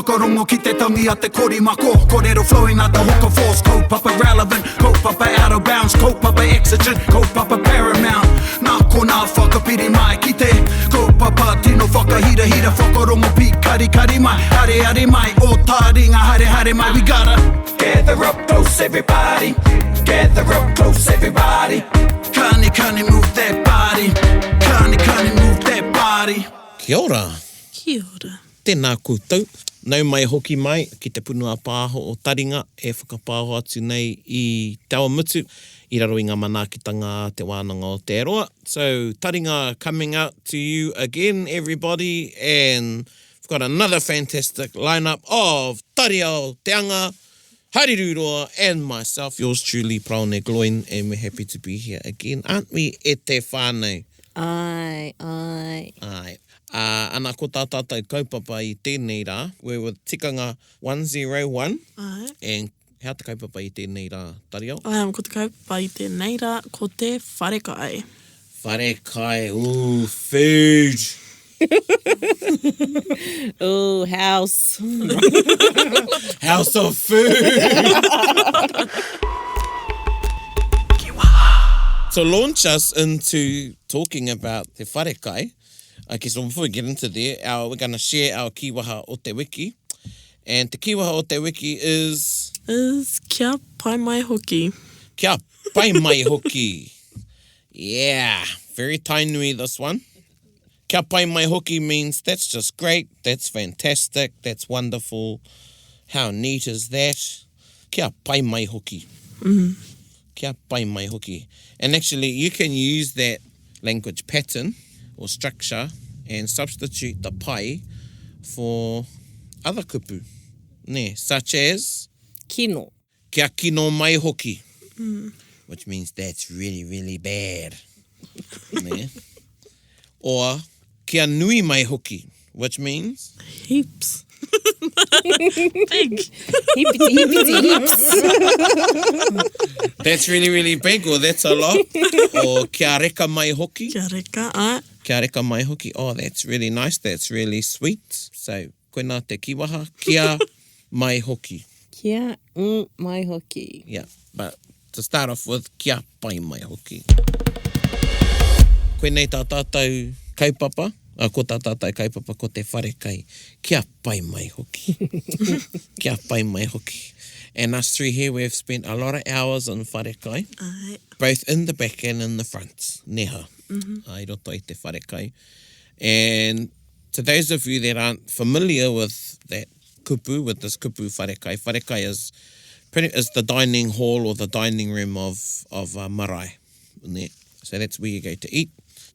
whakarongo ki te tangi a te korimako. Kōrero flowing out the hook of force. Kaupapa relevant, kaupapa out of bounds, kaupapa exigent, kaupapa paramount. Nā kona whakapiri mai ki te kaupapa tino whakahira hira whakarongo pi kari kari mai. Hare hare mai, o Taringa hare hare mai. We gotta gather up close everybody. Gather up close everybody. Kani move that body. Kani move that body. Kia ora. Kia ora. Tēnā koutou. Nau mai hoki mai ki te punua pāho o Taringa e whakapāho atu nei I Taua Mutu I raro I ngā manaakitanga te wānanga o te aroa. So Taringa coming out to you again, everybody, and we've got another fantastic lineup of Tario, Tikanga, Hariru Roa, and myself, yours truly, Praone Gloin, and we're happy to be here again, aren't we, e te whānau? Ai. Ana ko tā tātou kaupapa I tēnei rā. We're with Tikanga 101. Ai. And how te kaupapa I tēnei rā, Tario? Ko te kaupapa I tēnei rā, ko te wharekai. Wharekai, ooh, food. Ooh, house. House of food. To launch us into talking about te wharekai, okay, so before we get into there, we're going to share our kiwaha o te wiki. And te kiwaha o te wiki is... kia pai mai hoki. Kia pai mai hoki. Yeah, very tainui this one. Kia pai mai hoki means that's just great, that's fantastic, that's wonderful. How neat is that? Kia pai mai hoki. Kia pai mai hoki. And actually, you can use that language pattern or structure and substitute the pai for other kupu, ne, such as Kino. kia kino mai hoki, which means that's really, really bad. Ne? Or kia nui mai hoki, which means Heaps. Big. Heapity heaps. that's really, really big, or that's a lot. Or kia reka mai hoki. Kia reka, ai. Kia reka mai hoki. Oh, that's really nice. That's really sweet. So, koina te kiwaha. Kia mai hoki. Kia mai hoki. Yeah, but to start off with, kia pai mai hoki. Koe nei tā tātou kaupapa. Ko tā tātou kaupapa ko te wharekai. Kia pai mai hoki. Kia pai mai hoki. And us three here, we've spent a lot of hours on wharekai. Ai. Both in the back and in the front. Neha. Ai roto I te wharekai. And to those of you that aren't familiar with that kupu, with this kupu wharekai, wharekai is the dining hall or the dining room of marae. Ne? So that's where you go to eat.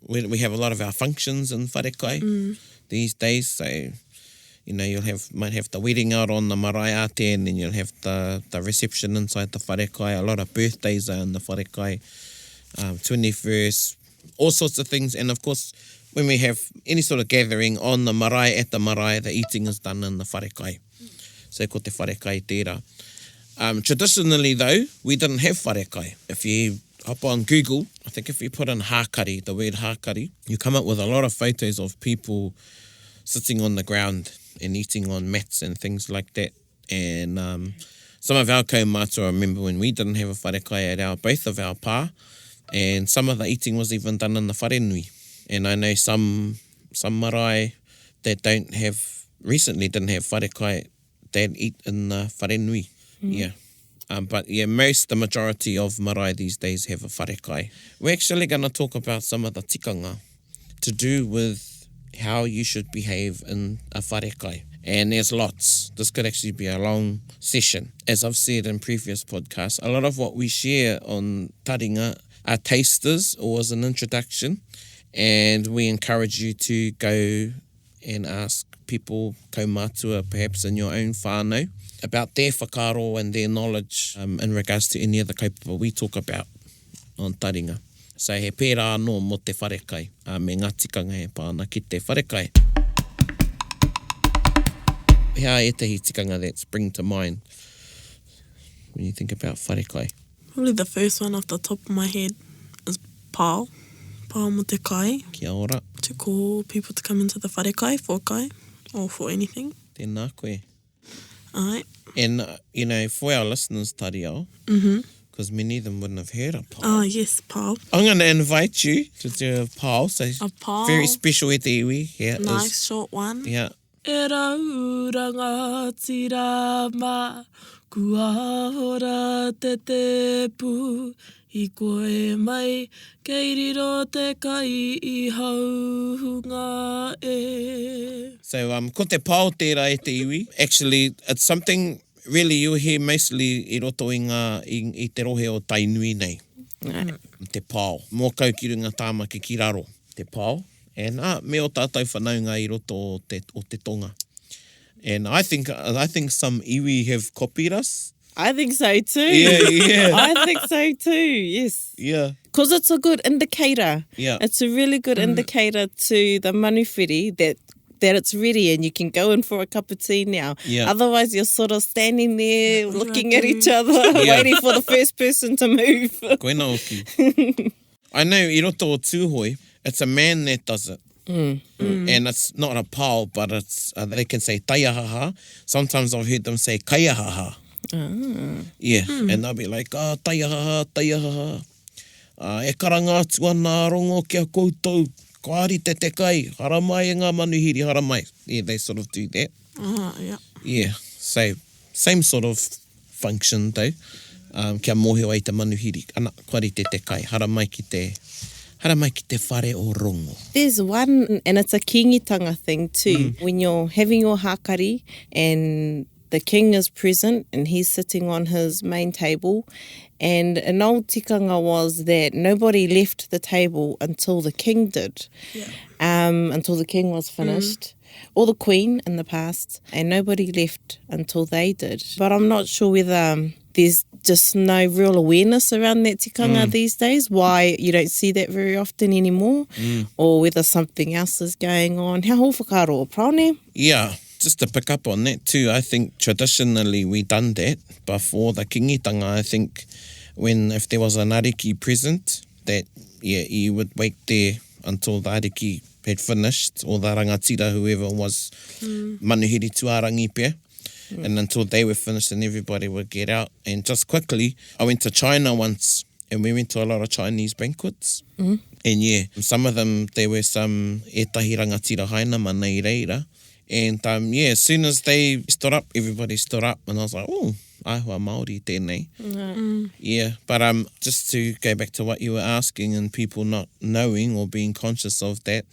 We have a lot of our functions in wharekai these days. So, you know, might have the wedding out on the marae ate, and then you'll have the reception inside the wharekai. A lot of birthdays are in the wharekai, 21st, all sorts of things. And of course, when we have any sort of gathering on the marae, at the marae, the eating is done in the wharekai. So ko te wharekai tērā. Traditionally though, we didn't have wharekai. If you hop on Google, I think if you put in hakari, the word hakari, you come up with a lot of photos of people sitting on the ground and eating on mats and things like that. And some of our kaumātua, I remember when we didn't have a wharekai at both of our pā, and some of the eating was even done in the wharenui. And I know some marae that recently didn't have wharekai, they'd eat in the wharenui. Yeah. But yeah, the majority of marae these days have a wharekai. We're actually going to talk about some of the tikanga to do with how you should behave in a wharekai. And there's lots. This could actually be a long session. As I've said in previous podcasts, a lot of what we share on Taringa are tasters or as an introduction. And we encourage you to go and ask people, kaumātua, perhaps in your own whānau, about their whakaro and their knowledge in regards to any of the kaupapa we talk about on Taringa. So he pērā anō mo te wharekai, me ngā tikanga he pāna ki te wharekai. Hea e tehi tikanga that spring to mind when you think about wharekai? Probably the first one off the top of my head is pāo. Pāo mo te kai. Kia ora. To call people to come into the wharekai, for kai, or for anything. Tēnā koe. Ai. And, you know, for our listeners, Tariao, because many of them wouldn't have heard of pau. Oh, yes, pau. I'm going to invite you to do a pau. So A pau. very special e te iwi. Here it Nice, is. short one. Yeah. E rauranga tira ma, kua hora te te pu, I koe mai, kei riro te kai I hauhunga e. So, ko te pau tērā e te iwi. Actually, it's something really you hear mostly I roto I te rohe o Tainui nei. Te pau. Mō kau ki runga tāma ki raro. Te pau. And me o tātou whanaunga I roto o te tonga. And I think some iwi have copied us. I think so too. Yeah. I think so too, yes. Yeah. Because it's a good indicator. Yeah. It's a really good indicator to the manuwhiri that it's ready and you can go in for a cup of tea now. Yeah. Otherwise, you're sort of standing there looking at each other, waiting for the first person to move. Koena oki. I know I roto o tūhoi, it's a man that does it. And it's not a pau, but it's they can say taiahaha. Sometimes I've heard them say kaiahaha. Yeah, and they'll be like, taiahaha, taiahaha. E karanga atu ana rongo kia koutou, koari te kai, haramai e ngā manuhiri, haramai. Yeah, they sort of do that. Yeah. Yeah, so same sort of function though. Kia mōhio ai te manuhiri. Ana, koari te kai, haramai ki te whare o rongo. There's one, and it's a kingitanga thing too. When you're having your hakari and the king is present and he's sitting on his main table, and an old tikanga was that nobody left the table until the king did, until the king was finished, or the queen in the past, and nobody left until they did. But I'm not sure whether there's just no real awareness around that tikanga these days, why you don't see that very often anymore, or whether something else is going on. Hea ho whakaro o praone? Yeah, just to pick up on that too, I think traditionally we done that before the kingitanga. I think if there was an ariki present, that you would wait there until the ariki had finished, or the rangatira, whoever was manuhiri tuarangi pia. And until they were finished and everybody would get out. And just quickly, I went to China once and we went to a lot of Chinese banquets. And some of them, there were some etahi rangatira haina manei reira. And as soon as they stood up, everybody stood up. And I was like, oh, aihua Māori tēnei. Yeah, but just to go back to what you were asking and people not knowing or being conscious of that,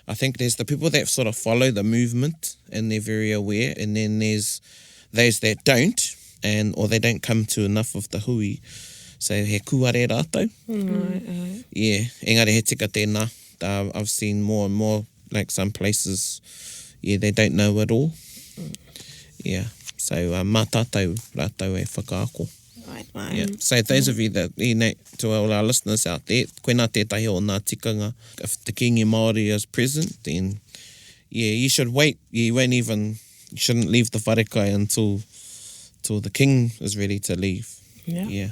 I think there's the people that sort of follow the movement and they're very aware, and then there's those that don't, or they don't come to enough of the hui. So he kuare rātou. Yeah, engari he tika tēnā. I've seen more and more, like some places, they don't know it all. Yeah, so mā tātou rātou e whakaako. Right. Yeah. So those of you that, to all our listeners out there, koena tētahi o ngā tikanga. If the kingi Māori is present, then you should wait. You shouldn't leave the wharekai until the king is ready to leave. Yeah.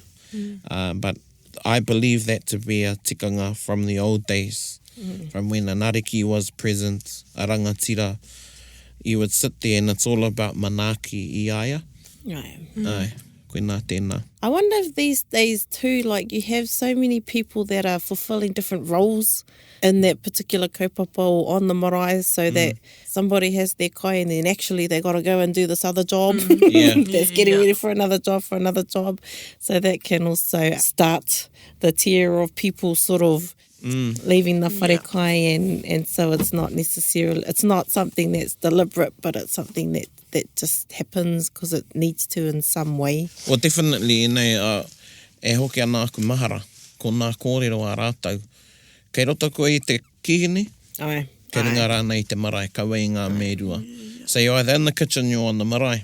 But I believe that to be a tikanga from the old days, from when an ariki was present, a rangatira, you would sit there and it's all about manaki I aia. Ai. Koena tēnā. I wonder if these days too, like you have so many people that are fulfilling different roles in that particular kaupapa on the marae, so that somebody has their kai and then actually they got to go and do this other job that's getting ready for another job. So that can also start the tier of people sort of leaving the wharekai, and so it's not something that's deliberate, but it's something that just happens because it needs to in some way. Well, definitely, e hoki ana aku mahara, ko nā kōrero a rātou. Kei roto koe I te kihine, kei ringa rāna I te marae, kaua I ngā mērua. So you're either in the kitchen, you're on the marae.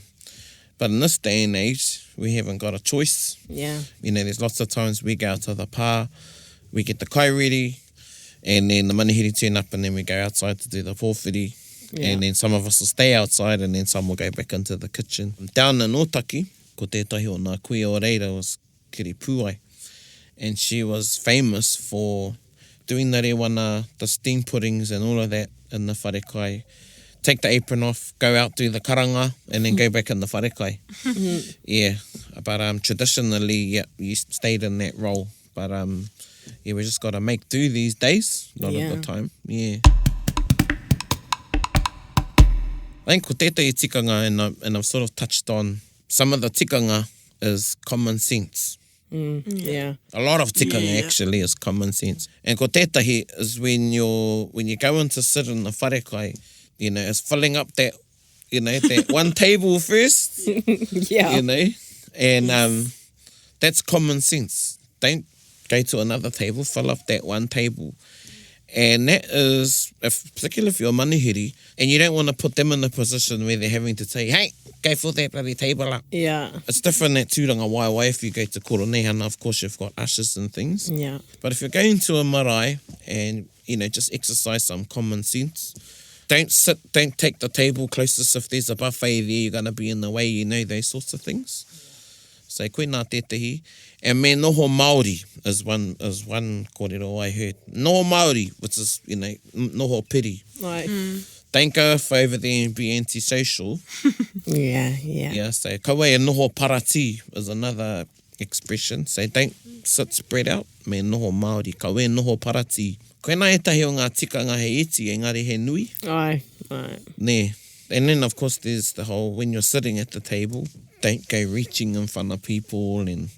But in this day and age, we haven't got a choice. Yeah. There's lots of times we go out to the pā, we get the kai ready, and then the manihiri turn up, and then we go outside to do the pōwhiri. And then some of us will stay outside, and then some will go back into the kitchen. Down in Otaki, ko tētahi o ngā kuia o reira was Kiri Puai. And she was famous for doing the rewana, the steam puddings and all of that in the wharekai take the apron off, go out, do the karanga, and then go back in the wharekai. Yeah, but traditionally, yeah, you stayed in that role. But yeah, we just got to make do these days, not all the time. Yeah. I think ko tētai tikanga, and I've sort of touched on some of the tikanga is common sense. Yeah. A lot of tikanga actually is common sense. And ko tētahi is when you go in to sit in the wharekai, you know, it's filling up that, you know, that one table first. Yeah. You know, and that's common sense. Don't go to another table, fill up that one table. And that is, particularly if you're a manihiri, and you don't want to put them in a position where they're having to say, hey, go fill that bloody table up. Yeah. It's different at tūranga waiwai if you go to koronehana, of course you've got ushers and things. Yeah. But if you're going to a marae and, you know, just exercise some common sense, don't take the table closest. If there's a buffet there, you're going to be in the way, you know, those sorts of things. So koe nā tētahi. And me noho Māori is one kōrero I heard. Noho Māori, which is, you know, noho piri. Right. Don't go off over there and be antisocial. Yeah. Yeah, so kawe e noho parati is another expression. So don't sit spread out. Me noho Māori, kawe e noho parati. Koe nā etahi o ngā tikanga he iti, engari he nui. Aye. Ne. And then, of course, there's the whole, when you're sitting at the table, don't go reaching in front of people and,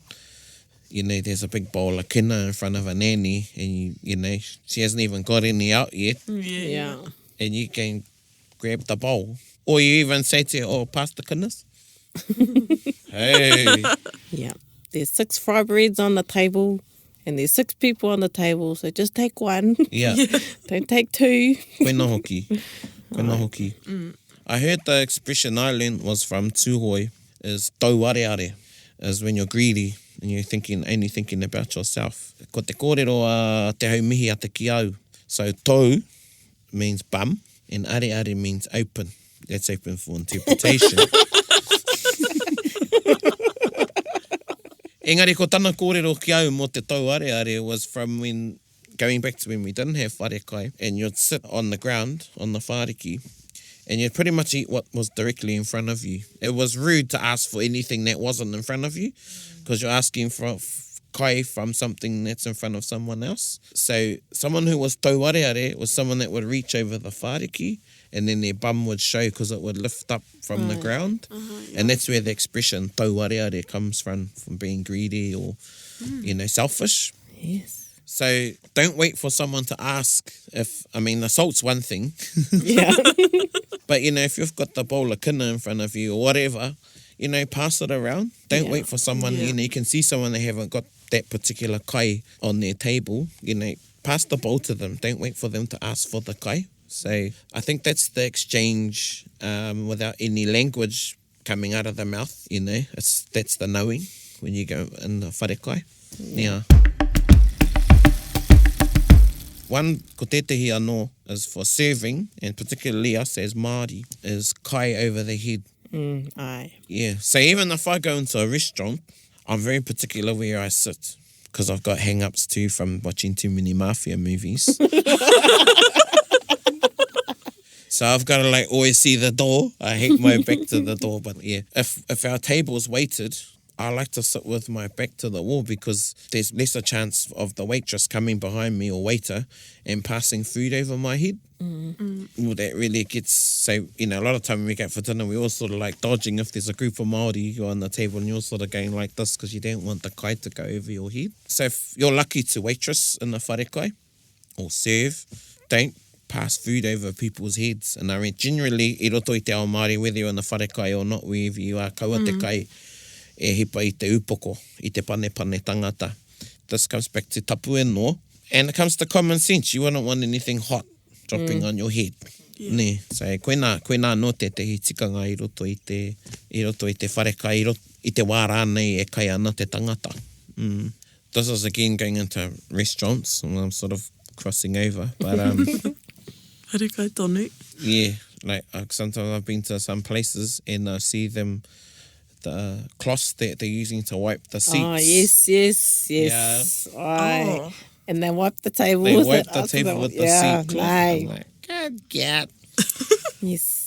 you know, there's a big bowl of kina in front of a nanny and, you know, she hasn't even got any out yet. Yeah. And you can grab the bowl. Or you even say to her, oh, pass the kinas. Hey. Yeah. There's 6 fry breads on the table and there's 6 people on the table, so just take one. Yeah. Don't take 2. Koe nā hoki. Koe nā hoki. I heard the expression I learned was from Tūhoi, is tau areare, is when you're greedy and you're only thinking about yourself. Ko te kōrero a te haumihi a te kiau. So tau means bum and areare means open. That's open for interpretation. Engari, ko tana kōrero ki au mo te tau areare was from when, going back to when we didn't have wharekai, and you'd sit on the ground, on the whāriki, and you'd pretty much eat what was directly in front of you. It was rude to ask for anything that wasn't in front of you, because you're asking for kai from something that's in front of someone else. So someone who was tau areare was someone that would reach over the whāriki, and then their bum would show because it would lift up from the ground. And that's where the expression tau areare comes from being greedy or, you know, selfish. Yes. So don't wait for someone to ask assault's one thing. Yeah. But, you know, if you've got the bowl of kina in front of you or whatever, you know, pass it around. Don't wait for someone, you know, you can see someone that haven't got that particular kai on their table, you know, pass the bowl to them. Don't wait for them to ask for the kai. So I think that's the exchange without any language coming out of the mouth, you know. That's the knowing when you go in the wharekai. Yeah. One ko tētahi anō is for serving, and particularly us as Māori, is kai over the head. Aye. Yeah. So even if I go into a restaurant, I'm very particular where I sit because I've got hang-ups too from watching too many mafia movies. So I've got to like always see the door. I hate my back to the door. But yeah, if our table's weighted, I like to sit with my back to the wall because there's lesser chance of the waitress coming behind me or waiter and passing food over my head. Well, that really gets, so, you know, a lot of time when we go for dinner, we all sort of like dodging if there's a group of Māori who are on the table and you're sort of going like this because you don't want the kai to go over your head. So if you're lucky to waitress in the wharekai or serve, don't pass food over people's heads. And I mean, generally, I roto I te ao Māori, whether you're in the wharekai or not, wherever you are, kaua te kai e hipa I te upoko, I te pane tangata. This comes back to tapu e no. And it comes to common sense. You wouldn't want anything hot dropping on your head. Yeah. Ne. So koe nā no te tikanga I roto I te wharekai, I te wā rānei e kai ana te tangata. This is again going into restaurants, and I'm sort of crossing over, but Harikai tonu. yeah, like sometimes I've been to some places and I see them, the cloths that they're using to wipe the seats. Oh, yes. Yeah. Aye. Oh. And they wipe the table They with wipe it. the table with the yeah, seat cloth. aye. I'm like, God, yeah. Yes.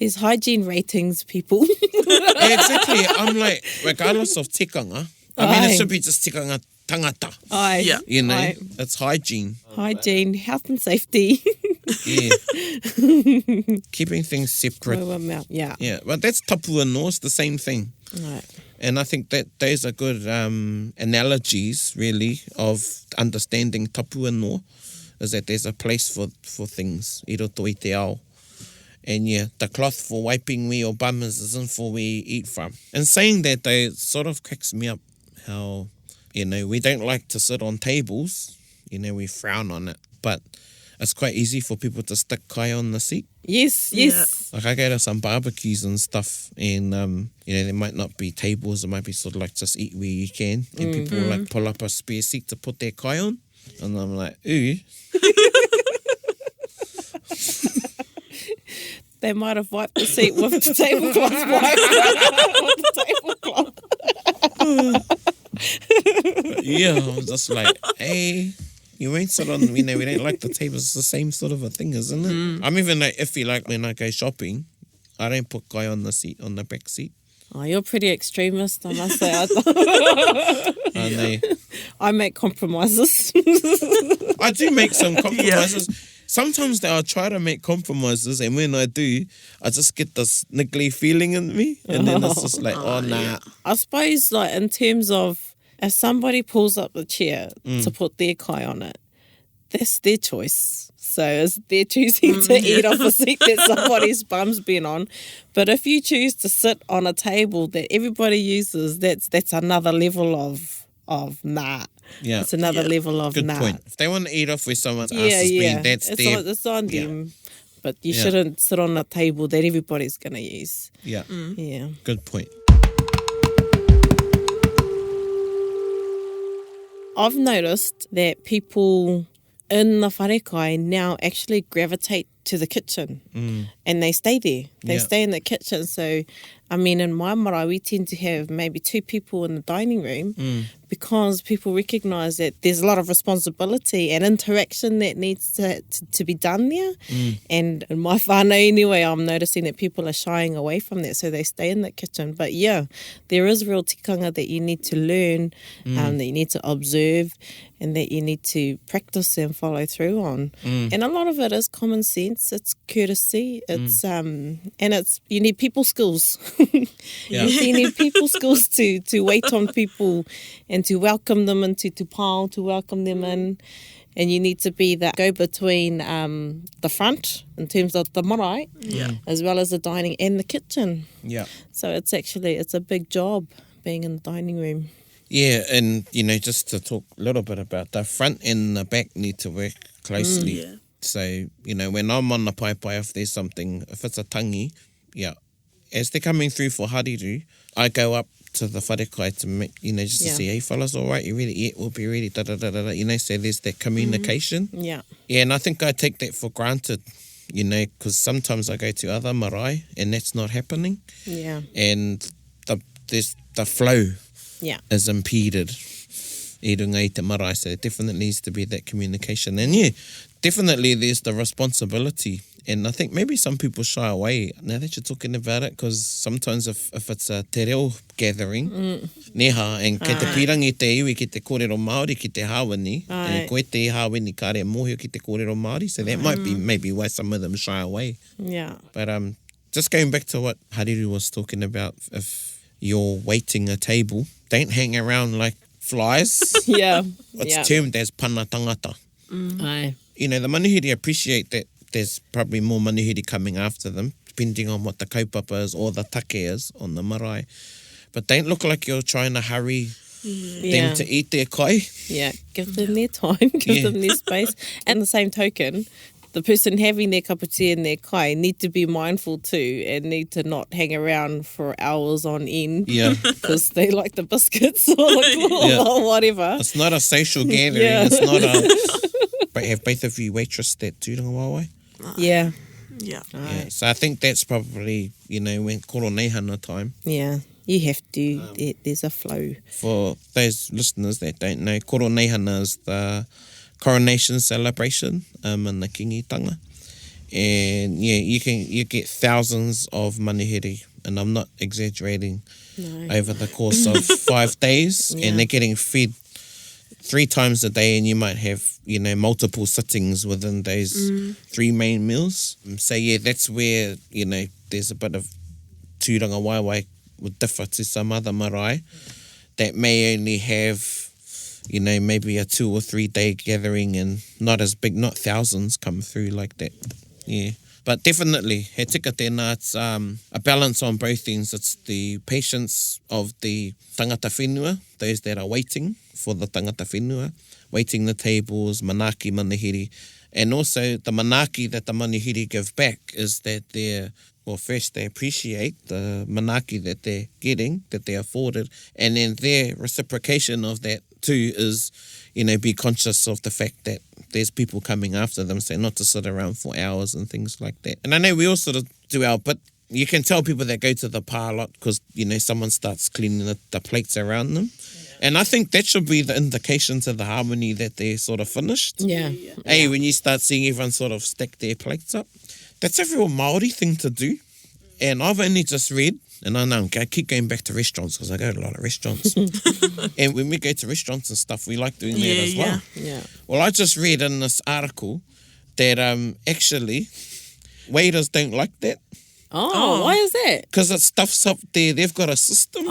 There's hygiene ratings, people. Exactly. I'm like, regardless of tikanga, I mean, it should be just tikanga tangata. Aye. Yeah. You know, Aye. it's hygiene. Hygiene, health and safety. Yeah. Keeping things separate. Yeah. Yeah, but that's tapua no, it's the same thing. Right. And I think that those are good analogies, really, of understanding tapua no, is that there's a place for things, I roto i te ao. And yeah, the cloth for wiping we or bummers isn't for where we eat from. And saying that, though, it sort of cracks me up how, you know, we don't like to sit on tables. You know, we frown on it. But it's quite easy for people to stick kai on the seat. Yes. Like I go to some barbecues and stuff, and you know, there might not be tables. It might be sort of like just eat where you can, and people like pull up a spare seat to put their kai on, and I'm like, ooh. They might have wiped the seat with the tablecloth wipe. With the tablecloth. Yeah, I was just like, hey, you ain't sit on, you know, we don't like the tables. It's the same sort of a thing, isn't it? I'm even like iffy, like when I go shopping, I don't put kai on the seat, on the back seat. Oh, you're pretty extremist, I must say. I make compromises. I do make some compromises. Yeah. Sometimes I'll try to make compromises, and when I do, I just get this niggly feeling in me, and then it's just like, oh, nah. Yeah. I suppose, like, in terms of if somebody pulls up the chair to put their kai on it, that's their choice. So it's they're choosing to eat off a seat that somebody's bum's been on. But if you choose to sit on a table that everybody uses, that's another level of nah. Yeah. It's another level of Good nah. point. If they want to eat off where someone else has been, that's it's on them. But you shouldn't sit on a table that everybody's going to use. Yeah. Yeah. Good point. I've noticed that people in the wharekai now actually gravitate to the kitchen and they stay there. They stay in the kitchen. So, I mean, in my marae, we tend to have maybe 2 people in the dining room because people recognise that there's a lot of responsibility and interaction that needs to be done there. And in my whānau anyway, I'm noticing that people are shying away from that, so they stay in the kitchen. But yeah, there is real tikanga that you need to learn, that you need to observe, and that you need to practice and follow through on. And a lot of it is common sense, it's courtesy, it's and it's you need people skills. You need people skills to wait on people and to welcome them into to pile, to welcome them in. And you need to be that go-between the front in terms of the marae, as well as the dining and the kitchen. Yeah. So it's a big job being in the dining room. Yeah, and, you know, just to talk a little bit about the front and the back need to work closely. So, you know, when I'm on the pai, if there's something, if it's a tangi, as they're coming through for hariru, I go up to the wharekai to make, you know, just to see, hey, fellas, all right, you ready? Yeah, we'll be ready, da-da-da-da-da. You know, so there's that communication. Yeah, and I think I take that for granted, you know, because sometimes I go to other marae and that's not happening. Yeah. And there's the flow is impeded. I runga i te marae, so there definitely needs to be that communication. And definitely there's the responsibility. And I think maybe some people shy away now that you're talking about it, because sometimes if it's a te reo gathering, neha, and kei te pirangi te iwi ki te kōrero Māori ki te hāwini, and koe te hāwini ka rea mōhio ki te kōrero Māori, so that might be maybe why some of them shy away. Yeah. But just going back to what Hariru was talking about, if you're waiting a table, don't hang around like flies. It's termed as pana tangata. You know, the manuhiri appreciate that there's probably more manuhiri coming after them, depending on what the kaupapa is or the take is on the marae. But don't look like you're trying to hurry them to eat their kai. Yeah, give them their time, give them their space. And the same token, the person having their cup of tea and their kai need to be mindful too and need to not hang around for hours on end because they like the biscuits or whatever. It's not a social gathering. It's not a... But have both of you waitress that tūranga wāwai? Yeah. So I think that's probably, you know, when koro neihana time. Yeah, you have to. There's a flow. For those listeners that don't know, koro neihana is the coronation celebration in the kingitanga. And yeah, you get thousands of manuhiri, and I'm not exaggerating, over the course of 5 days, and they're getting fed 3 times a day, and you might have, multiple sittings within those 3 main meals. So yeah, that's where, there's a bit of tūranga waiwai would differ to some other marae that may only have, maybe a 2 or 3 day gathering, and not as big, not thousands come through like that. Yeah. But definitely, he tika tēnā, it's a balance on both ends. It's the patience of the tangata whenua, those that are waiting for the tangata whenua, waiting the tables, manaki manihiri, and also the manaki that the manihiri give back is that first they appreciate the manaki that they're getting, that they're afforded, and then their reciprocation of that too is, be conscious of the fact that there's people coming after them, so not to sit around for hours and things like that. And I know we all sort of do our bit. You can tell people that go to the pa a lot because, someone starts cleaning the plates around them. Yeah. And I think that should be the indication to the harmony that they're sort of finished. Yeah. Hey, when you start seeing everyone sort of stack their plates up, that's a real Māori thing to do. And I've only just read, and I know I keep going back to restaurants because I go to a lot of restaurants. And when we go to restaurants and stuff, we like doing that as well. Yeah. Well, I just read in this article that actually waiters don't like that. Oh, why is that? Because it stuffs up there. They've got a system.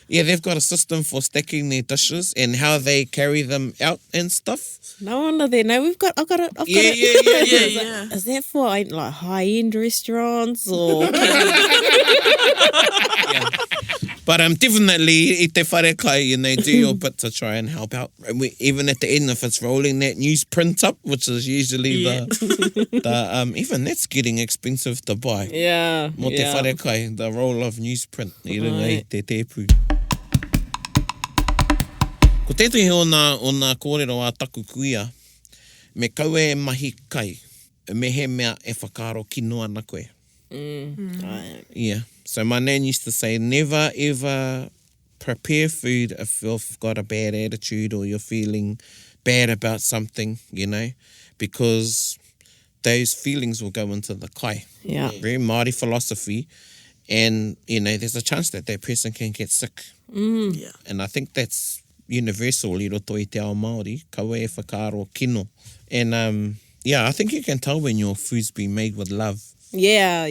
Yeah, they've got a system for stacking their dishes and how they carry them out and stuff. No wonder they know. I've got it. Yeah. Is that for like high-end restaurants or? Yeah. But definitely, i te wharekai, do your bit to try and help out. Even at the end, if it's rolling that newsprint up, which is usually the even that's getting expensive to buy. Yeah. Mo te wharekai, the roll of newsprint. I runga i te tepu. Ko tētuhi o nā kōrero a taku kuia, me kaua e mahi kai, me he mea e whakaro kino ana koe. Yeah. So my nan used to say, never ever prepare food if you've got a bad attitude or you're feeling bad about something, because those feelings will go into the kai. Yeah. Very Māori philosophy. And, there's a chance that person can get sick. Yeah. And I think that's universal i roto I te ao Māori, kaua e whakaro kino. And, I think you can tell when your food's been made with love. Yeah,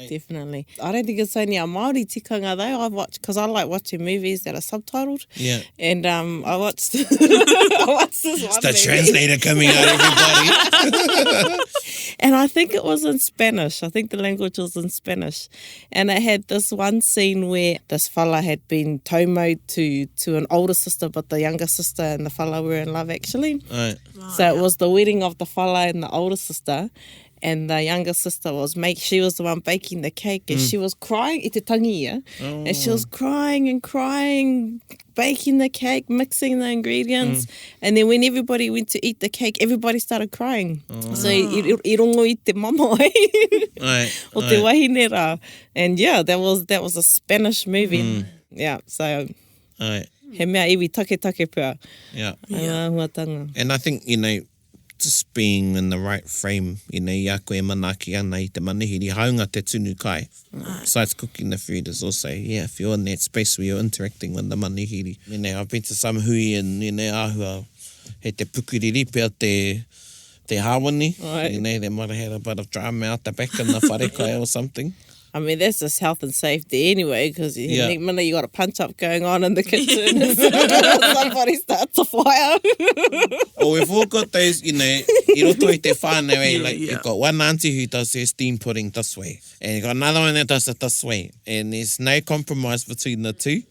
definitely. I don't think it's only our Māori tikanga though. I've watched, because I like watching movies that are subtitled. Yeah. And I watched this one It's the translator coming out, everybody. And I think it was in Spanish. I think the language was in Spanish. And it had this one scene where this fella had been taumoed to an older sister, but the younger sister and the fella were in love actually. Right. So it was the wedding of the fella and the older sister. And the younger sister she was the one baking the cake, and she was crying, i te tangi, and she was crying and crying, baking the cake, mixing the ingredients, and then when everybody went to eat the cake, everybody started crying. So I rongo i te mama o te wahine rā. And that was a Spanish movie. Yeah, so he mea iwi take pua. Yeah. Huatanga. And I think, just being in the right frame, ia koe manaki ana I te manihiri, haunga te tunu kai. Besides cooking the food is also, if you're in that space where you're interacting with the manihiri. I've been to some hui and, āhua, he te pukuriri pia te hawani. Right. They might have had a bit of drama out the back in the wharekai or something. I mean, that's just health and safety anyway, because next minute you got a punch-up going on in the kitchen. Somebody starts a fire. Or we've all got those, I roto I te whānau, you've got one auntie who does her steam pudding this way, and you've got another one that does it this way, and there's no compromise between the two.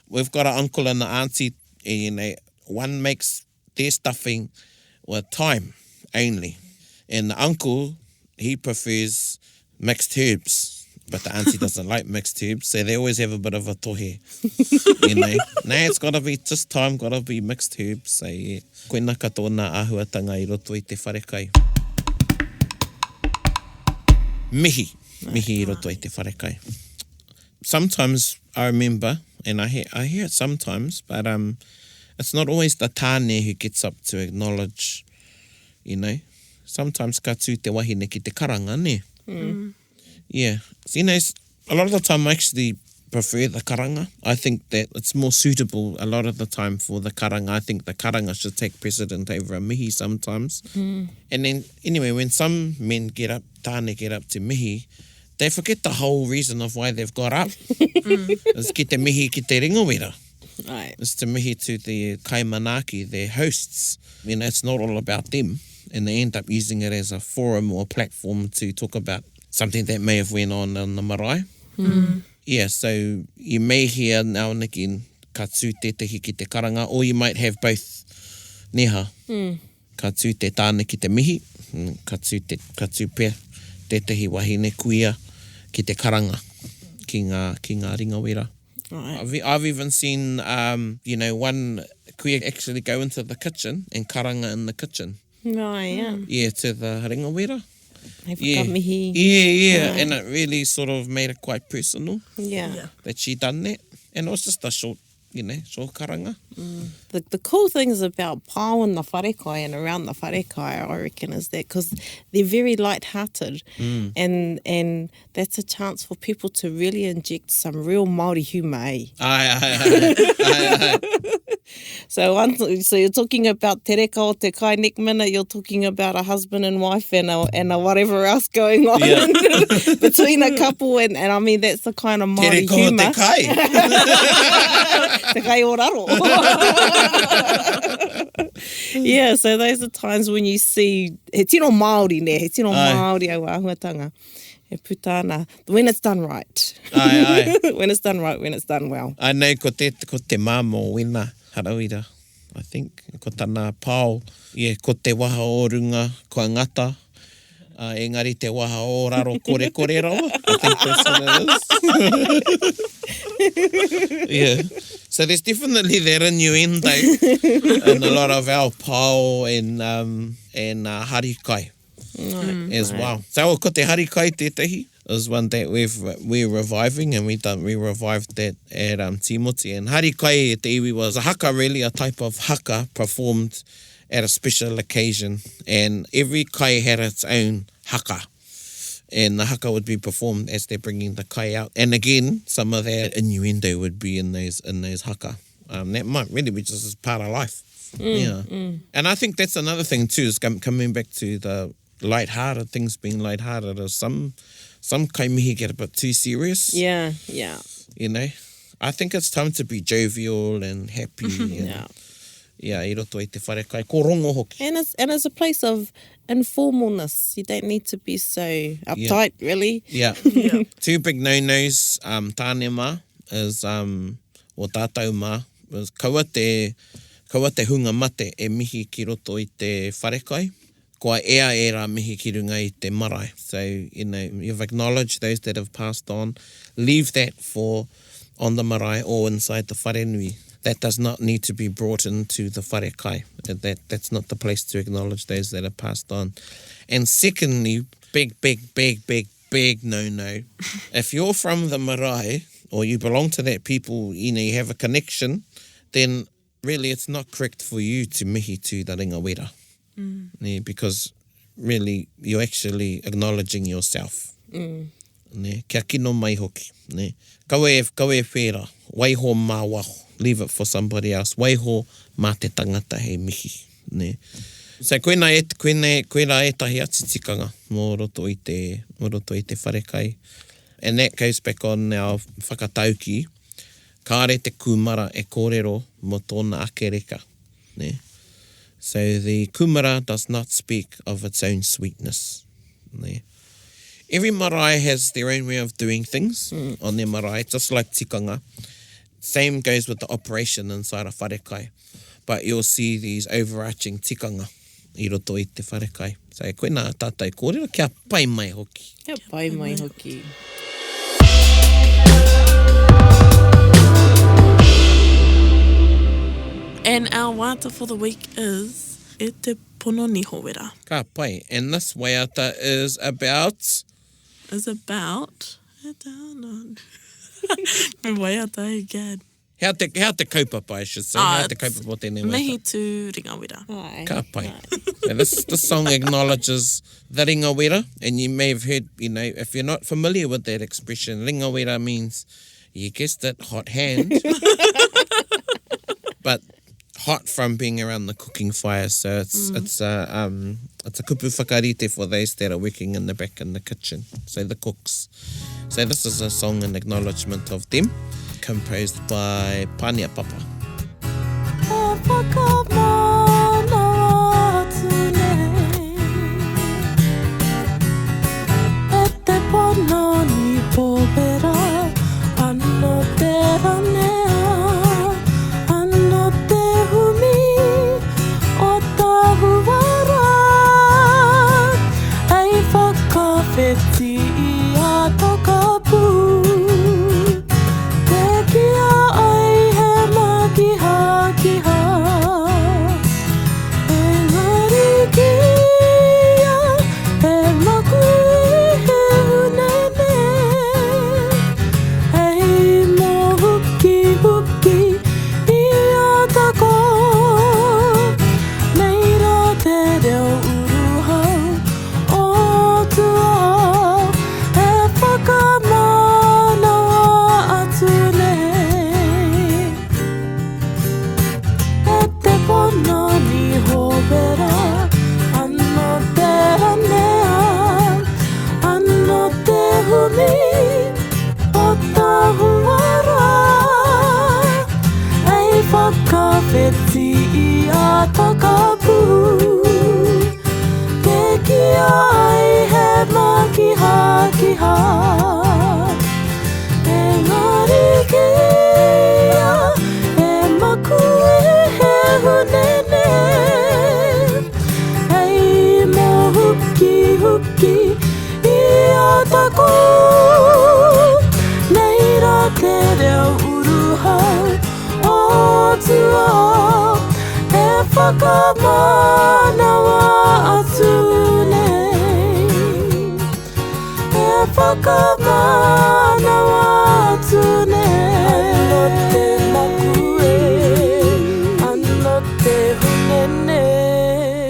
We've got an uncle and an auntie, and, one makes their stuffing with thyme only, and the uncle, he prefers mixed herbs. But the auntie doesn't like mixed herbs, so they always have a bit of a tohe. It's got to be just time, got to be mixed herbs. So, koina katoa nā āhuatanga I roto I te wharekai. Mihi I roto I te wharekai. Sometimes I remember, and I hear it sometimes, but it's not always the tāne who gets up to acknowledge, sometimes ka tū te wahine ki te karanga, ne? Yeah. So, you know, a lot of the time I actually prefer the karanga. I think that it's more suitable a lot of the time for the karanga. I think the karanga should take precedent over a mihi sometimes. And then, anyway, when some men get up, tāne get up to mihi, they forget the whole reason of why they've got up. It's ki te mihi ki te ringawera. Right. It's to mihi to the kaimanaki, their hosts. You know, it's not all about them. And they end up using it as a forum or platform to talk about something that may have went on in the marae. Yeah, so you may hear now and again ka tū tehi ki te karanga, or you might have both neha. Ka tū te tāne ki te mihi, ka tū pia tehi wahine kuia ki te karanga ki ngā ringawera. Right. I've even seen, you know, one kuia actually go into the kitchen and karanga in the kitchen. Right, yeah. Yeah, to the ringawera. Hei whakamihi. Yeah. Right. And it really sort of made it quite personal Yeah. that she done that. And it was just a short, you know, short karanga. The cool things about pāo and the wharekai and around the wharekai, I reckon, is that because they're very light-hearted and that's a chance for people to really inject some real Māori humour, eh? Aye. So you're talking about te reka o te kai next minute, you're talking about a husband and wife and a whatever else going on between a couple and I mean that's the kind of Te Māori reka o humour. te kai. Te kai o raro. Yeah, so those are times when you see he tino Māori ne, he tino Māori au āhuatanga. He putana, when it's done right. Aye. When it's done right, when it's done well. I know ko te māmo wina harawira, I think. Ko tāna pāo. Yeah, ko te waha o runga, ko ngata. Engari te waha o raro kore rawa. I think that's what it is. Yeah. So there's definitely that innuendo in a lot of our pāo and harikai as well. So ko te harikai tētahi is one that we're reviving, and we revived that at Timoti. And harikai te iwi was a haka, really a type of haka performed at a special occasion, and every kai had its own haka. And the haka would be performed as they're bringing the kai out. And again, some of that innuendo would be in those haka. That might really be just as part of life. And I think that's another thing too, is coming back to the lighthearted, things being lighthearted. Is some kaimihi get a bit too serious. Yeah. You know? I think it's time to be jovial and happy. And, yeah, I roto i te wharekai. Ko rongo hoki. And it's a place of informalness. You don't need to be so uptight, really. Yeah. Two big no-nos, tāne mā is, o tātou mā, is kaua te hunga mate e mihi ki roto i te wharekai. Koa ea e rā mihi ki runga i te marae. So, you know, you've acknowledged those that have passed on. Leave that for on the marae or inside the wharenui. That does not need to be brought into the wharekai. That's not the place to acknowledge those that have passed on. And secondly, big no-no. If you're from the marae or you belong to that people, you know, you have a connection, then really it's not correct for you to mihi to the ringawera. Ne, because really you're actually acknowledging yourself. Ne, kia kino mai hoki. Ne. Kaue e whera, waiho mā waho. Leave it for somebody else. Waiho mā te tangata hei mihi. Ne. So koena e tahi atu tikanga mō roto i te wharekai. And that goes back on our whakatauki. Kāre te kumara e kōrero mo tōna ake reka. Ne. So the kumara does not speak of its own sweetness. Ne. Every marae has their own way of doing things on their marae, just like tikanga. Same goes with the operation inside a wharekai. But you'll see these overarching tikanga i roto i te wharekai. So koe nā tātai kōrero, kia pai mai hoki. Kia pai mai hoki. And our wāta for the week is e te pono niho wera. Ka pai. And this waiata is about... Is about... I don't know. Me waiata e gad. How te kaupapa, I should say. How te kaupapa o tēnei Mihi waiata. tū ringa wera. Ai. Ka pai. So this song acknowledges the ringa wera, and you may have heard, you know, if you're not familiar with that expression, ringa wera means, you guessed it, hot hand. But hot from being around the cooking fire, so it's a kupu whakarite for those that are working in the back in the kitchen, so the cooks. So this is a song in acknowledgement of them, composed by Pania Papa.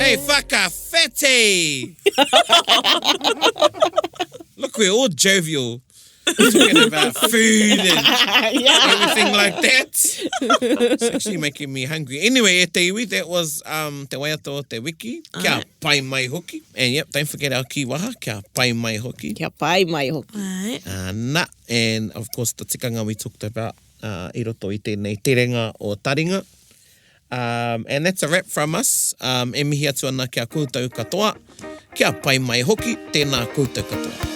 Hey, whakawhete! Look, we're all jovial. Talking about food and everything like that. It's actually making me hungry. Anyway, e te iwi, that was te waiata o te wiki. Kia pai mai hoki. And yep, don't forget our kiwaha. Kia pai mai hoki. Kia pai mai hoki. Right. Na, and of course the tikanga we talked about I roto I tēnei terenga o Taringa. And that's a wrap from us. E mihi atu ana kia koutou katoa. Kia pai mai hoki, tēnā koutou katoa.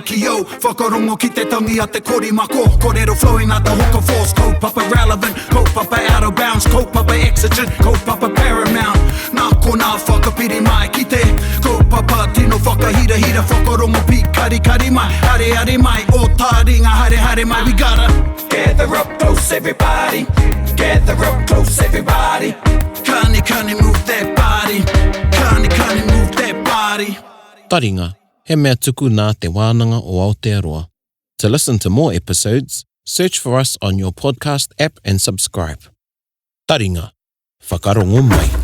Ki o, whakarongo ki te tangi a te korimako. Kōrero flowing out the hook of force. Kaupapa relevant, kaupapa out of bounds. Kaupapa exigent, kaupapa paramount. Nā ko nā whakapiri mai ki te kaupapa tino whakahira hira. Whakarongo pi kari kari mai. Hare hare mai, o Taringa hare hare mai. We gotta gather up close everybody. Gather up close everybody. Kani move that body. Kani move that body. Taringa. He mea tuku nā te wānanga o Aotearoa. To listen to more episodes, search for us on your podcast app and subscribe. Taringa, whakarongo mai.